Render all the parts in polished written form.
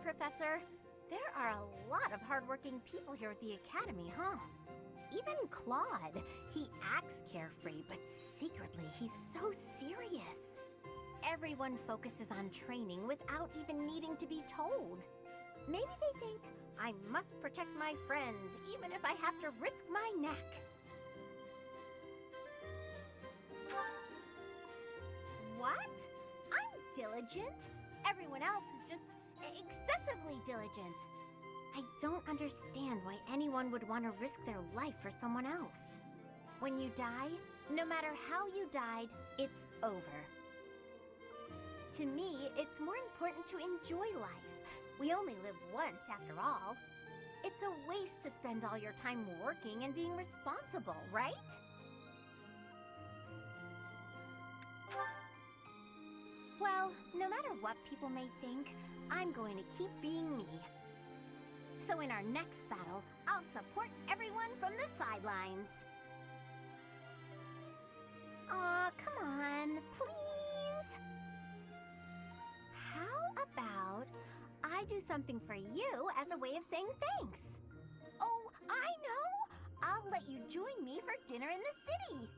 Professor. There are a lot of hardworking people here at the Academy, huh? Even Claude. He acts carefree, but secretly he's so serious. Everyone focuses on training without even needing to be told. Maybe they think I must protect my friends, even if I have to risk my neck. What? I'm diligent? Everyone else is just excessively diligent. I don't understand why anyone would want to risk their life for someone else. When you die, no matter how you died, it's over. To me, it's more important to enjoy life. We only live once, after all. It's a waste to spend all your time working and being responsible, right? Well, no matter what people may think, I'm going to keep being me. So in our next battle, I'll support everyone from the sidelines. Aw, come on, please! How about I do something for you as a way of saying thanks? Oh, I know! I'll let you join me for dinner in the city.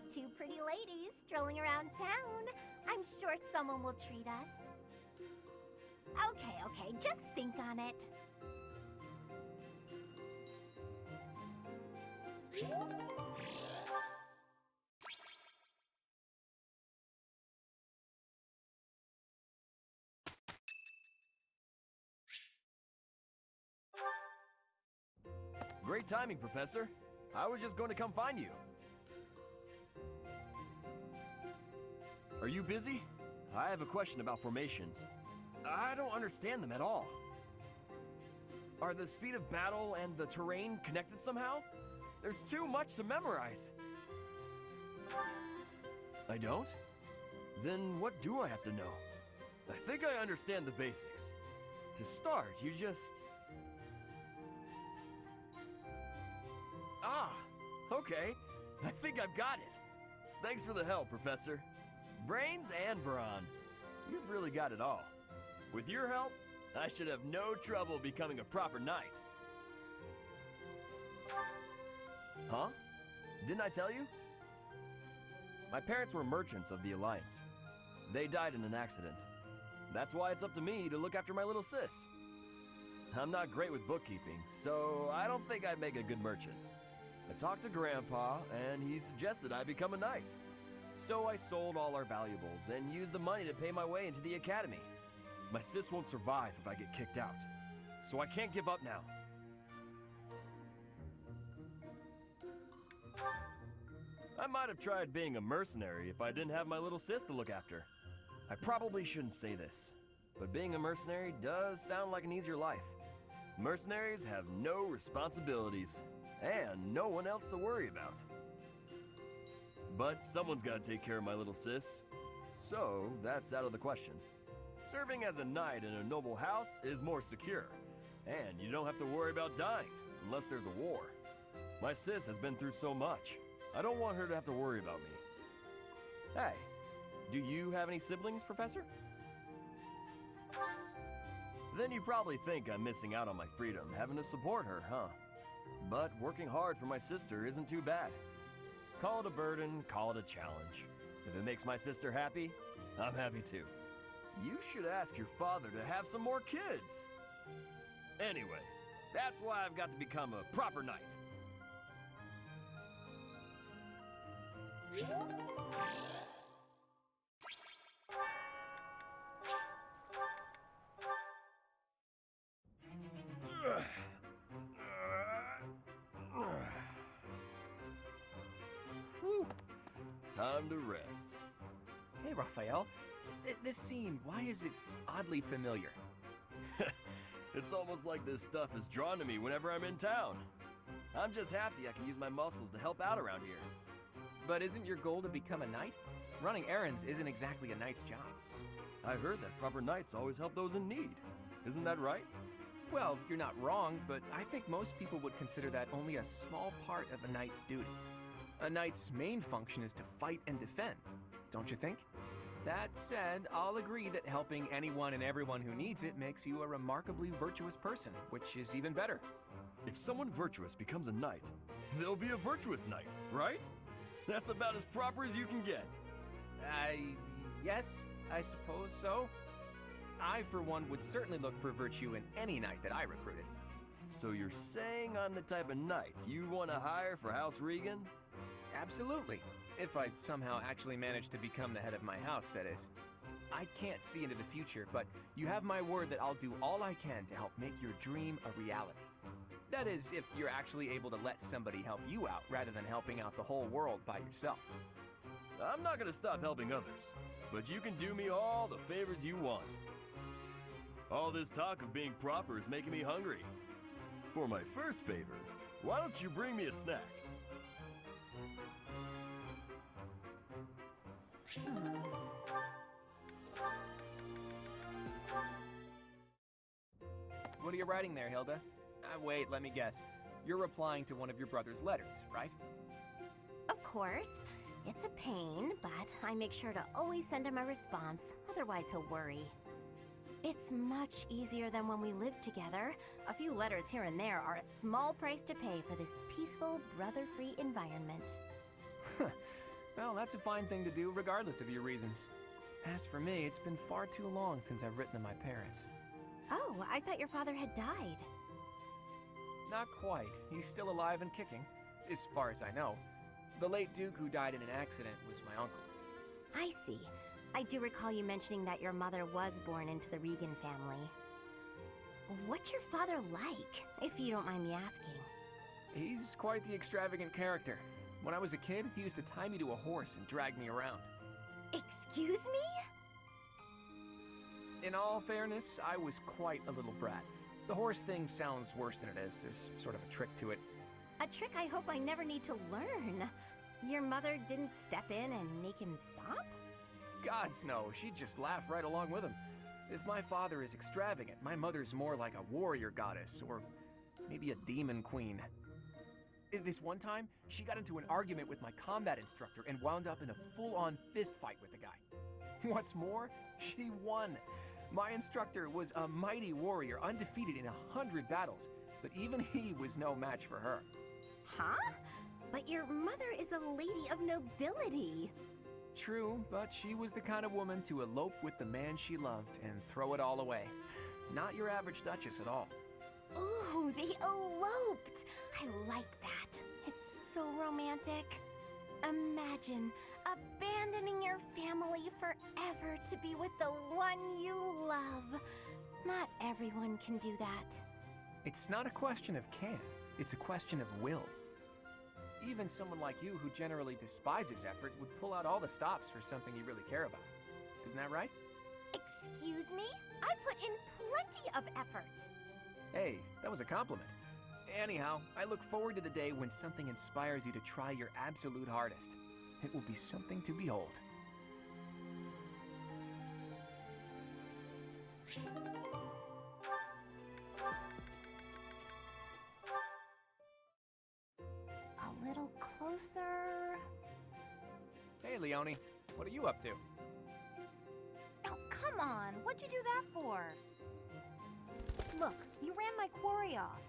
Two pretty ladies strolling around town. I'm sure someone will treat us. Okay, just think on it. Great timing, Professor. I was just going to come find you. Are you busy? I have a question about formations. I don't understand them at all. Are the speed of battle and the terrain connected somehow? There's too much to memorize. I don't? Then what do I have to know? I think I understand the basics. To start, you just... Ah, okay. I think I've got it. Thanks for the help, Professor. Brains and brawn. You've really got it all. With your help, I should have no trouble becoming a proper knight. Huh? Didn't I tell you? My parents were merchants of the Alliance. They died in an accident. That's why it's up to me to look after my little sis. I'm not great with bookkeeping, so I don't think I'd make a good merchant. I talked to Grandpa, and he suggested I become a knight. So I sold all our valuables and used the money to pay my way into the academy. My sis won't survive if I get kicked out, so I can't give up now. I might have tried being a mercenary if I didn't have my little sis to look after. I probably shouldn't say this, but being a mercenary does sound like an easier life. Mercenaries have no responsibilities, and no one else to worry about. But someone's got to take care of my little sis, so that's out of the question. Serving as a knight in a noble house is more secure, and you don't have to worry about dying unless there's a war. My sis has been through so much. I don't want her to have to worry about me. Hey, do you have any siblings, Professor? Then you probably think I'm missing out on my freedom, having to support her, huh? But working hard for my sister isn't too bad. Call it a burden, call it a challenge. If it makes my sister happy, I'm happy too. You should ask your father to have some more kids. Anyway, that's why I've got to become a proper knight. Whew. Time to rest. Hey, Raphael. This scene, why is it oddly familiar? It's almost like this stuff is drawn to me whenever I'm in town. I'm just happy I can use my muscles to help out around here. But isn't your goal to become a knight? Running errands isn't exactly a knight's job. I heard that proper knights always help those in need. Isn't that right? Well, you're not wrong, but I think most people would consider that only a small part of a knight's duty. A knight's main function is to fight and defend, don't you think? That said, I'll agree that helping anyone and everyone who needs it makes you a remarkably virtuous person, which is even better. If someone virtuous becomes a knight, they'll be a virtuous knight, right? That's about as proper as you can get. Yes, I suppose so. I, for one, would certainly look for virtue in any knight that I recruited. So you're saying I'm the type of knight you want to hire for House Regan? Absolutely. If I somehow actually manage to become the head of my house, that is. I can't see into the future, but you have my word that I'll do all I can to help make your dream a reality. That is, if you're actually able to let somebody help you out rather than helping out the whole world by yourself. I'm not gonna stop helping others, but you can do me all the favors you want. All this talk of being proper is making me hungry. For my first favor, why don't you bring me a snack? What are you writing there, Hilda? Wait, let me guess. You're replying to one of your brother's letters, right? Of course. It's a pain, but I make sure to always send him a response, otherwise he'll worry. It's much easier than when we lived together. A few letters here and there are a small price to pay for this peaceful, brother-free environment. Well, that's a fine thing to do regardless of your reasons. As for me, it's been far too long since I've written to my parents. Oh, I thought your father had died. Not quite. He's still alive and kicking, as far as I know. The late Duke who died in an accident was my uncle. I see. I do recall you mentioning that your mother was born into the Regan family. What's your father like, if you don't mind me asking? He's quite the extravagant character. When I was a kid, he used to tie me to a horse and drag me around. Excuse me? In all fairness, I was quite a little brat. The horse thing sounds worse than it is. There's sort of a trick to it. A trick I hope I never need to learn. Your mother didn't step in and make him stop? Gods no, she'd just laugh right along with him. If my father is extravagant, my mother's more like a warrior goddess, or maybe a demon queen. This one time, she got into an argument with my combat instructor and wound up in a full-on fist fight with the guy. What's more, she won. My instructor was a mighty warrior, undefeated in 100 battles, but even he was no match for her. Huh? But your mother is a lady of nobility. True, but she was the kind of woman to elope with the man she loved and throw it all away. Not your average duchess at all. Ooh, they eloped! I like that. It's so romantic. Imagine abandoning your family forever to be with the one you love. Not everyone can do that. It's not a question of can, it's a question of will. Even someone like you who generally despises effort would pull out all the stops for something you really care about. Isn't that right? Excuse me? I put in plenty of effort. Hey, that was a compliment. Anyhow, I look forward to the day when something inspires you to try your absolute hardest. It will be something to behold. A little closer. Hey, Leonie, what are you up to? Oh, come on. What'd you do that for? Look, you ran my quarry off.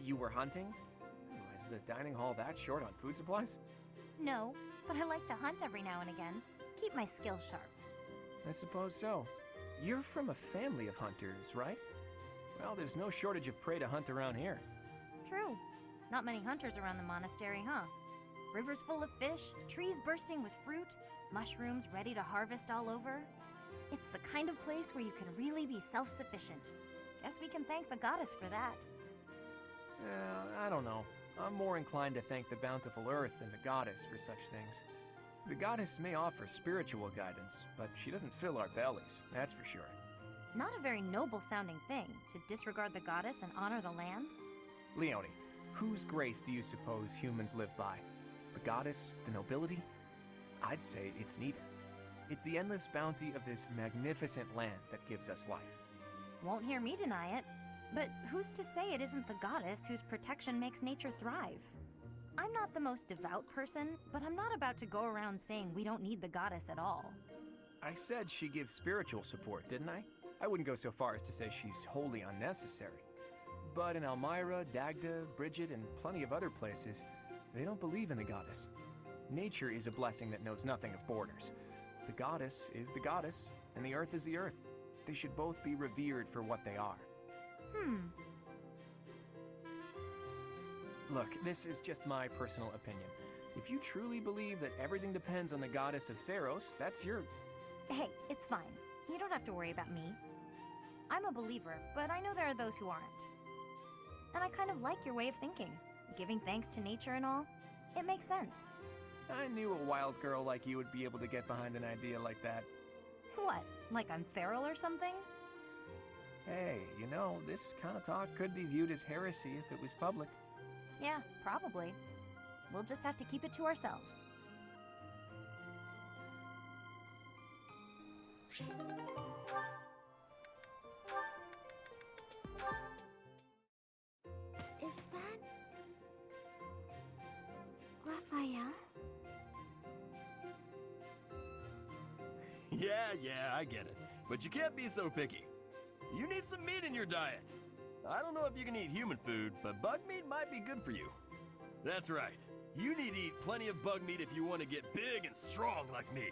You were hunting? Ooh, is the dining hall that short on food supplies? No, but I like to hunt every now and again. Keep my skills sharp. I suppose so. You're from a family of hunters, right? Well, there's no shortage of prey to hunt around here. True. Not many hunters around the monastery, huh? Rivers full of fish, trees bursting with fruit, mushrooms ready to harvest all over. It's the kind of place where you can really be self-sufficient. Guess we can thank the goddess for that. I don't know. I'm more inclined to thank the bountiful earth than the goddess for such things. The goddess may offer spiritual guidance, but she doesn't fill our bellies, that's for sure. Not a very noble-sounding thing, to disregard the goddess and honor the land. Leonie, whose grace do you suppose humans live by? The goddess? The nobility? I'd say it's neither. It's the endless bounty of this magnificent land that gives us life. Won't hear me deny it. But who's to say it isn't the goddess whose protection makes nature thrive? I'm not the most devout person, but I'm not about to go around saying we don't need the goddess at all. I said she gives spiritual support, didn't I? I wouldn't go so far as to say she's wholly unnecessary. But in Elmira, Dagda, Bridget, and plenty of other places, they don't believe in the goddess. Nature is a blessing that knows nothing of borders. The goddess is the goddess, and the earth is the earth. They should both be revered for what they are. Look, this is just my personal opinion. If you truly believe that everything depends on the goddess of Saros, that's your... Hey, it's fine. You don't have to worry about me. I'm a believer, but I know there are those who aren't. And I kind of like your way of thinking. Giving thanks to nature and all. It makes sense. I knew a wild girl like you would be able to get behind an idea like that. What? Like I'm feral or something? Hey, you know, this kind of talk could be viewed as heresy if it was public. Yeah, probably. We'll just have to keep it to ourselves. Is that... Raphael? Yeah, I get it. But you can't be so picky. You need some meat in your diet. I don't know if you can eat human food, but bug meat might be good for you. That's right. You need to eat plenty of bug meat if you want to get big and strong like me.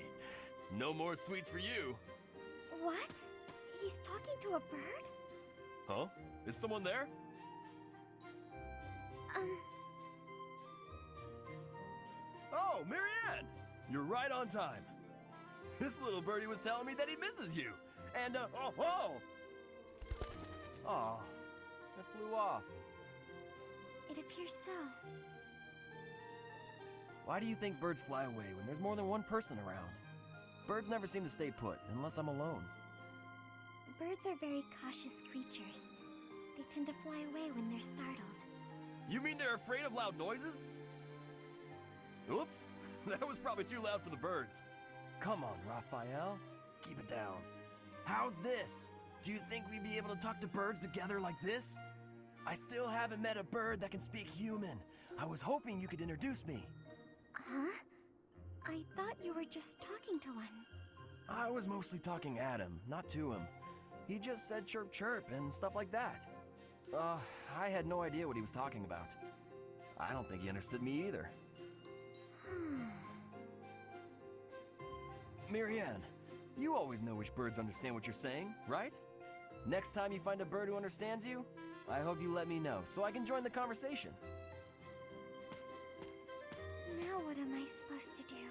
No more sweets for you. What? He's talking to a bird? Huh? Is someone there? Oh, Marianne! You're right on time. This little birdie was telling me that he misses you. And, oh, it flew off. It appears so. Why do you think birds fly away when there's more than one person around? Birds never seem to stay put unless I'm alone. Birds are very cautious creatures. They tend to fly away when they're startled. You mean they're afraid of loud noises? Oops, that was probably too loud for the birds. Come on, Raphael. Keep it down. How's this? Do you think we'd be able to talk to birds together like this? I still haven't met a bird that can speak human. I was hoping you could introduce me. Huh? I thought you were just talking to one. I was mostly talking at him, not to him. He just said chirp chirp and stuff like that. I had no idea what he was talking about. I don't think he understood me either. Marianne, you always know which birds understand what you're saying, right? Next time you find a bird who understands you, I hope you let me know so I can join the conversation. Now what am I supposed to do?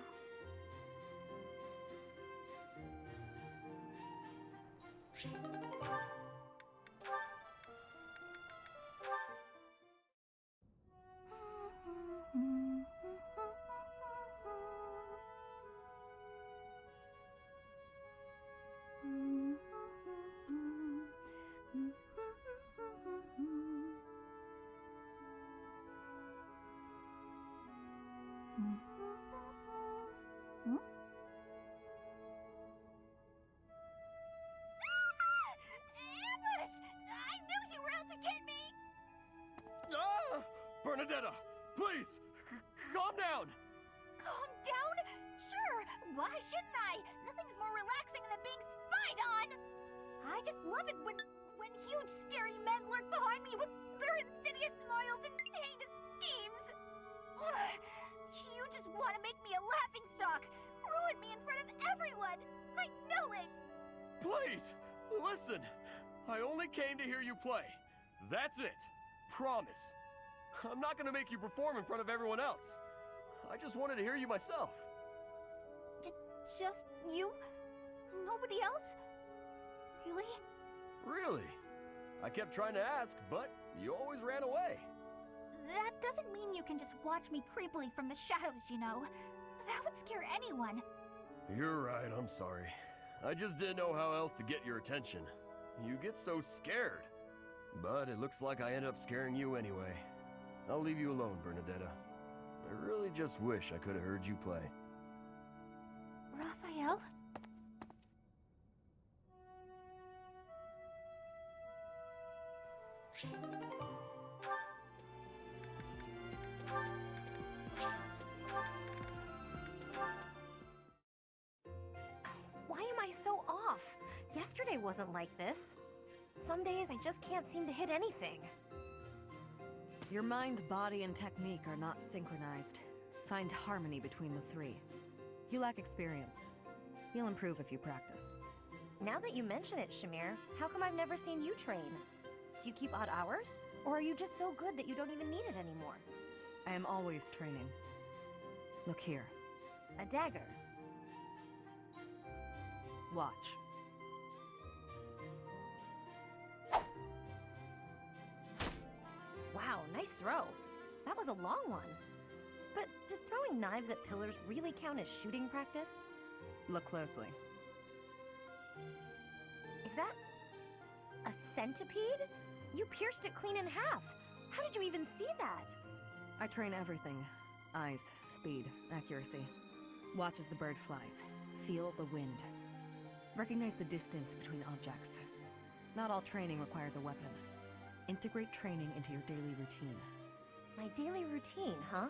Ambush! I knew you were out to get me! Ah! Bernadetta, please, calm down! Calm down? Sure, why shouldn't I? Nothing's more relaxing than being spied on! I just love it when huge scary men lurk behind me with their insidious smiles and heinous schemes! Ugh, you just want to make me a laughingstock! Ruin me in front of everyone! I know it! Please, listen. I only came to hear you play. That's it. Promise. I'm not gonna make you perform in front of everyone else. I just wanted to hear you myself. Just you? Nobody else? Really? Really? I kept trying to ask, but you always ran away. That doesn't mean you can just watch me creepily from the shadows, you know. That would scare anyone. You're right, I'm sorry. I just didn't know how else to get your attention. You get so scared. But it looks like I ended up scaring you anyway. I'll leave you alone, Bernadetta. I really just wish I could have heard you play. Raphael? always so off. Yesterday wasn't like this. Some days I just can't seem to hit anything. Your mind, body, and technique are not synchronized. Find harmony between the three. You lack experience. You'll improve if you practice. Now that you mention it, Shamir, how come I've never seen you train? Do you keep odd hours? Or are you just so good that you don't even need it anymore? I am always training. Look here. A dagger. Watch. Wow, nice throw. That was a long one. But does throwing knives at pillars really count as shooting practice? Look closely. Is that a centipede? You pierced it clean in half. How did you even see that? I train everything. Eyes, speed, accuracy. Watch as the bird flies. Feel the wind. Recognize the distance between objects. Not all training requires a weapon. Integrate training into your daily routine. My daily routine, huh?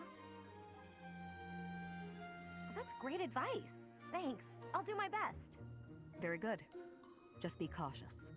Well, that's great advice. Thanks. I'll do my best. Very good. Just be cautious.